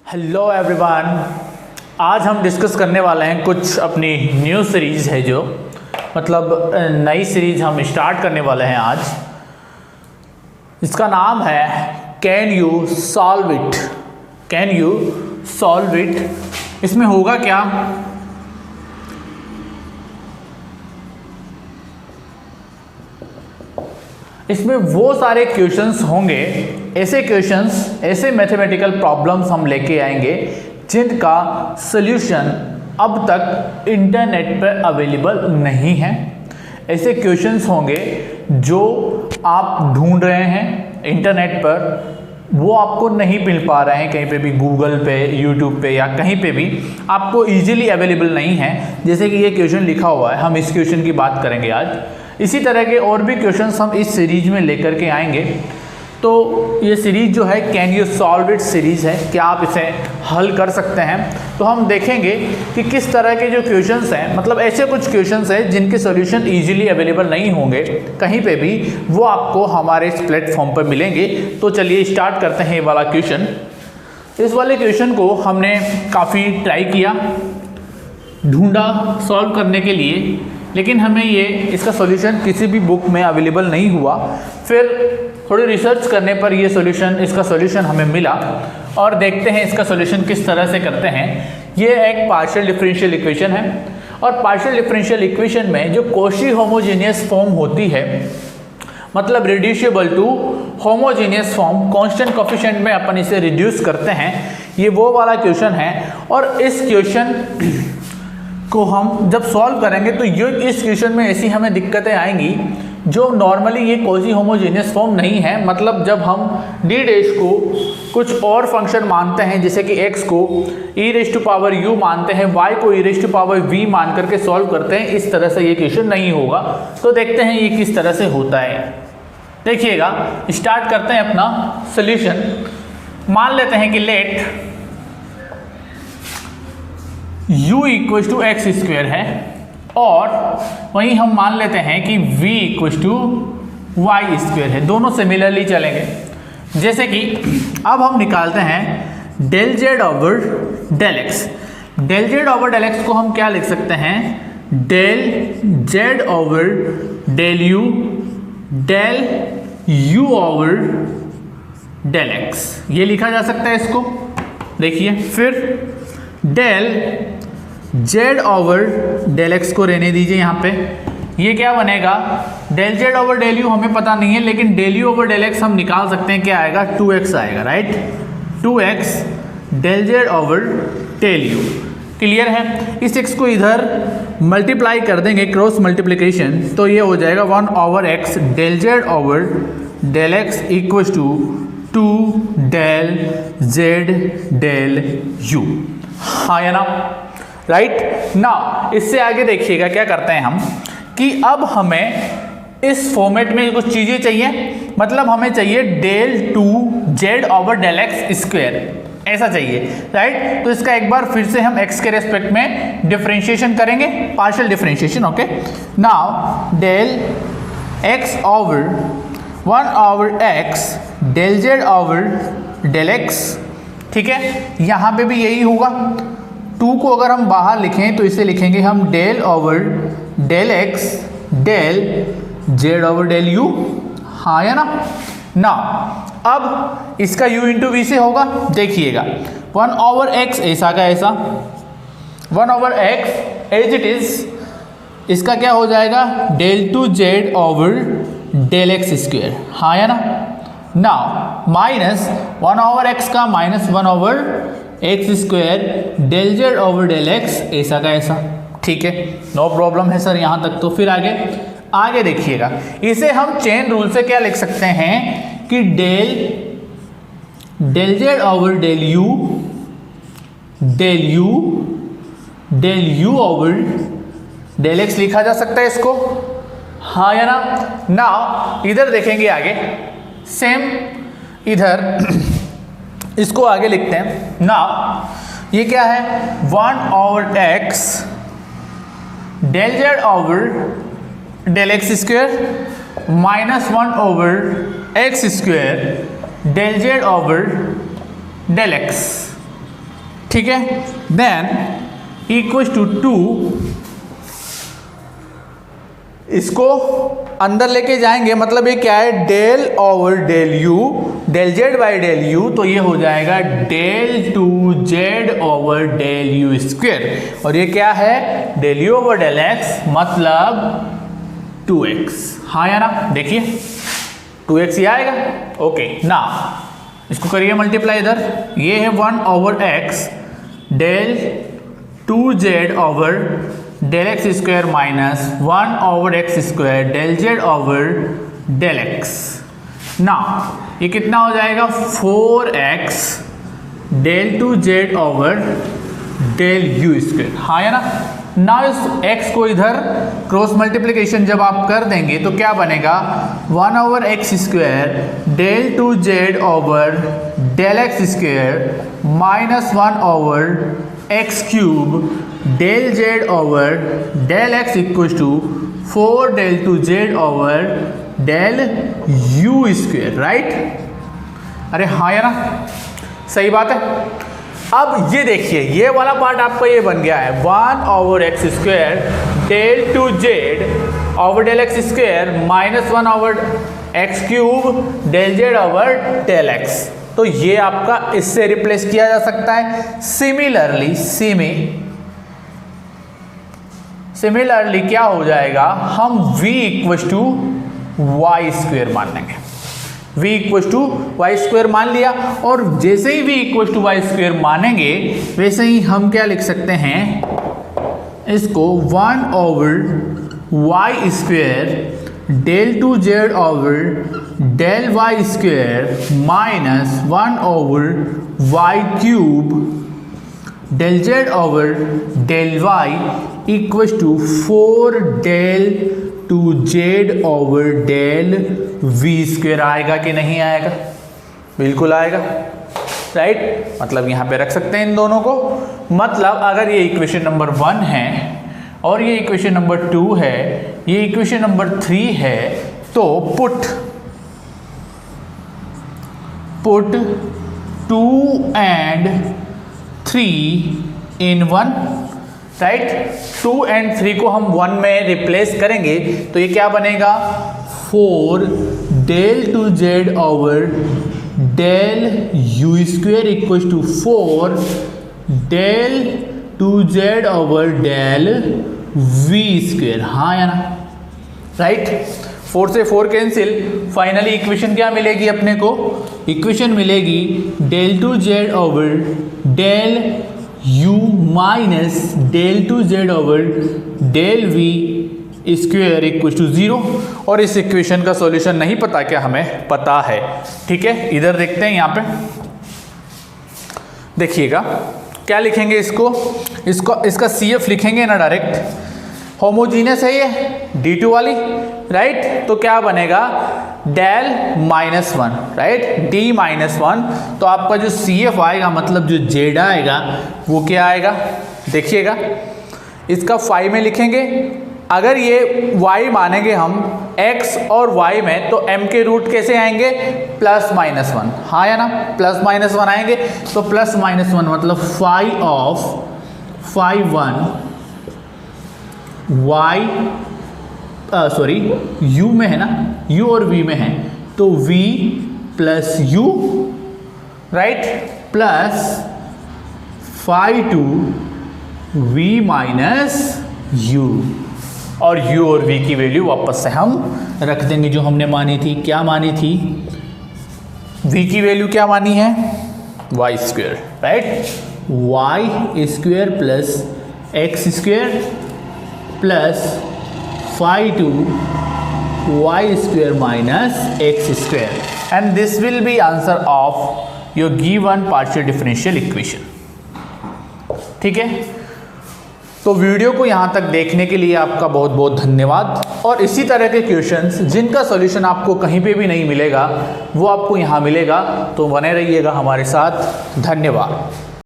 Hello everyone, आज हम discuss करने वाले हैं कुछ अपनी न्यू सीरीज़ है जो मतलब नई सीरीज़ हम स्टार्ट करने वाले हैं आज। इसका नाम है can you solve it. Can you solve it. इसमें होगा क्या, इसमें वो सारे क्वेश्चंस होंगे, ऐसे क्वेश्चंस, ऐसे मैथमेटिकल प्रॉब्लम्स हम लेके आएंगे जिनका सॉल्यूशन अब तक इंटरनेट पर अवेलेबल नहीं है। ऐसे क्वेश्चंस होंगे जो आप ढूंढ रहे हैं इंटरनेट पर, वो आपको नहीं मिल पा रहे हैं कहीं पे भी, गूगल पे, यूट्यूब पे या कहीं पे भी आपको इजीली अवेलेबल नहीं है। जैसे कि ये क्वेश्चन लिखा हुआ है, हम इस क्वेश्चन की बात करेंगे आज। इसी तरह के और भी क्वेश्चंस हम इस सीरीज में लेकर के आएंगे। तो ये सीरीज जो है can you solve it series है, क्या आप इसे हल कर सकते हैं। तो हम देखेंगे कि किस तरह के जो क्वेश्चंस हैं, मतलब ऐसे कुछ क्वेश्चंस हैं जिनके सॉल्यूशन इजीली अवेलेबल नहीं होंगे कहीं पे भी, वो आपको हमारे इस प्लेटफॉर्म पर मिलेंगे। तो चलिए स्टार्ट करते हैं ये वाला क्वेश्चन। इस वाले क्वेश्चन को हमने काफ़ी ट्राई किया, ढूंढा सॉल्व करने के लिए, लेकिन हमें ये इसका सॉल्यूशन किसी भी बुक में अवेलेबल नहीं हुआ। फिर थोड़ी रिसर्च करने पर ये सॉल्यूशन, इसका सॉल्यूशन हमें मिला और देखते हैं इसका सॉल्यूशन किस तरह से करते हैं। ये एक पार्शियल डिफरेंशियल इक्वेशन है और पार्शियल डिफरेंशियल इक्वेशन में जो कॉची होमोजेनियस फॉर्म होती है, मतलब reducible to homogeneous form, constant coefficient में अपन इसे रिड्यूस करते हैं, ये वो वाला क्वेश्चन है। और इस क्वेश्चन को हम जब सॉल्व करेंगे तो ये इस क्वेश्चन में ऐसी हमें दिक्कतें आएंगी जो नॉर्मली ये कॉची होमोजेनियस फॉर्म नहीं है। मतलब जब हम डी डैश को कुछ और फंक्शन मानते हैं, जैसे कि x को e raise to power u मानते हैं, y को e raise to power v मान करके सॉल्व करते हैं, इस तरह से ये क्वेश्चन नहीं होगा। तो देखते हैं ये किस तरह से होता है। देखिएगा, स्टार्ट करते हैं अपना सोल्यूशन। मान लेते हैं कि let u equal to x square है और वहीं हम मान लेते हैं कि v equal to y square है। दोनों सिमिलरली चलेंगे। जैसे कि अब हम निकालते हैं del z over del x. Del z over del x को हम क्या लिख सकते हैं, del z over del u, del u over del x, ये लिखा जा सकता है इसको। देखिए, फिर del z over del x को रहने दीजिए यहाँ पे। ये क्या बनेगा, del z over del u हमें पता नहीं है, लेकिन del u over del x हम निकाल सकते हैं। क्या आएगा, 2x आएगा, right. 2x del z over del u. Clear है। इस x को इधर मल्टीप्लाई कर देंगे, क्रॉस मल्टीप्लिकेशन, तो ये हो जाएगा 1 over x del z over del x equal to 2 del z del u. हाँ या ना, राइट ना। इससे आगे देखिएगा क्या करते हैं हम, कि अब हमें इस फॉर्मेट में कुछ चीज़ें चाहिए। मतलब हमें चाहिए del 2 z over del x square, ऐसा चाहिए, राइट। तो इसका एक बार फिर से हम x के रेस्पेक्ट में डिफरेंशिएशन करेंगे, partial differentiation. Okay, now del x over 1 over x del z over del x। ठीक है, यहाँ पे भी यही होगा। 2 को अगर हम बाहर लिखें तो इसे लिखेंगे हम del over del x del z over del u. हाँ या ना। ना अब इसका u इंटू वी से होगा। देखिएगा, 1 ओवर एक्स ऐसा का ऐसा, 1 over x as it is, इसका क्या हो जाएगा, del 2 z over del x square. हाँ या ना। नाउ माइनस 1 ओवर एक्स का minus 1 over x square del z over del x ऐसा का ऐसा। ठीक है, नो प्रॉब्लम है सर यहाँ तक। तो फिर आगे देखिएगा, इसे हम चेन रूल से क्या लिख सकते हैं कि del z over del u del u over del x लिखा जा सकता है इसको। हाँ या ना। नाउ इधर देखेंगे आगे, सेम इधर इसको आगे लिखते हैं। नाउ ये क्या है, 1 over x del z over del x square minus 1 over x square del z over del x. ठीक है। देन इक्वल टू 2, इसको अंदर लेके जाएंगे, मतलब ये क्या है, del over del u, del z by del u, तो ये हो जाएगा del 2z over del u square, और ये क्या है, del u over del x, मतलब 2x। हाँ या ना, देखिए 2x ही आएगा। ओके ना, इसको करिए मल्टीप्लाई इधर, ये है 1 over x del 2z over del x square minus 1 over x square del z over del x. ना ये कितना हो जाएगा, 4x del 2z over del u square. हाँ या ना। ना इस x को इधर क्रॉस मल्टीप्लिकेशन जब आप कर देंगे तो क्या बनेगा, 1 over x square del 2z over del x square minus 1 over x cube del z over del x equal to 4 del 2z over del u square, right. अरे हाँ या ना, सही बात है। अब ये देखिए, ये वाला पार्ट आपका ये बन गया है 1 over x square del 2z over del x square minus 1 over x cube del z over del x. तो ये आपका इससे रिप्लेस किया जा सकता है। सिमिलरली क्या हो जाएगा, हम v equal to y square मान लेंगे। v equal to y square मान लिया, और जैसे ही v equal to y square मानेंगे वैसे ही हम क्या लिख सकते हैं, इसको 1 over y square del 2z over del y square minus 1 over y cube del z over del y equal to 4 del 2z over del v square. आएगा कि नहीं आएगा, बिल्कुल आएगा, राइट। मतलब यहाँ पे रख सकते हैं इन दोनों को। मतलब अगर ये इक्वेशन नंबर 1 है और ये इक्वेशन नंबर 2 है, ये इक्वेशन नंबर 3 है, तो put 2 and 3 in 1, right. 2 and 3 को हम 1 में रिप्लेस करेंगे तो ये क्या बनेगा, 4 del 2z over del u square equal to 4 del 2z over del v square. हाँ या ना, राइट। 4 से 4 कैंसिल, फाइनली इक्वेशन क्या मिलेगी अपने को, इक्वेशन मिलेगी del 2z over del u minus del 2z over del v square equal to 0। और इस इक्वेशन का सॉल्यूशन नहीं पता क्या, हमें पता है, ठीक है। इधर देखते हैं, यहाँ पे देखिएगा क्या लिखेंगे, इसका CF लिखेंगे ना डायरेक्ट, होमोजीनियस है ये D2 वाली, राइट। तो क्या बनेगा, डेल -1, राइट, D -1। तो आपका जो CF आएगा, मतलब जो Z आएगा वो क्या आएगा, देखिएगा। इसका फाई में लिखेंगे, अगर ये y मानेंगे हम x और y में, तो m के रूट कैसे आएंगे, +-1। हाँ या ना, +-1 आएंगे। तो +-1 मतलब phi of phi 1 y, sorry u में है ना, u और v में है, तो v plus u, right, plus phi 2 v minus u, और u और v की वैल्यू वापस से हम रख देंगे जो हमने मानी थी। क्या मानी थी, v की वैल्यू क्या मानी है, y square, right, y square plus x square plus phi 2 y square minus x square, and this will be answer of your given partial differential equation. ठीक है, तो वीडियो को यहाँ तक देखने के लिए आपका बहुत बहुत धन्यवाद। और इसी तरह के क्वेश्चंस जिनका सॉल्यूशन आपको कहीं पे भी नहीं मिलेगा वो आपको यहाँ मिलेगा, तो बने रहिएगा हमारे साथ। धन्यवाद।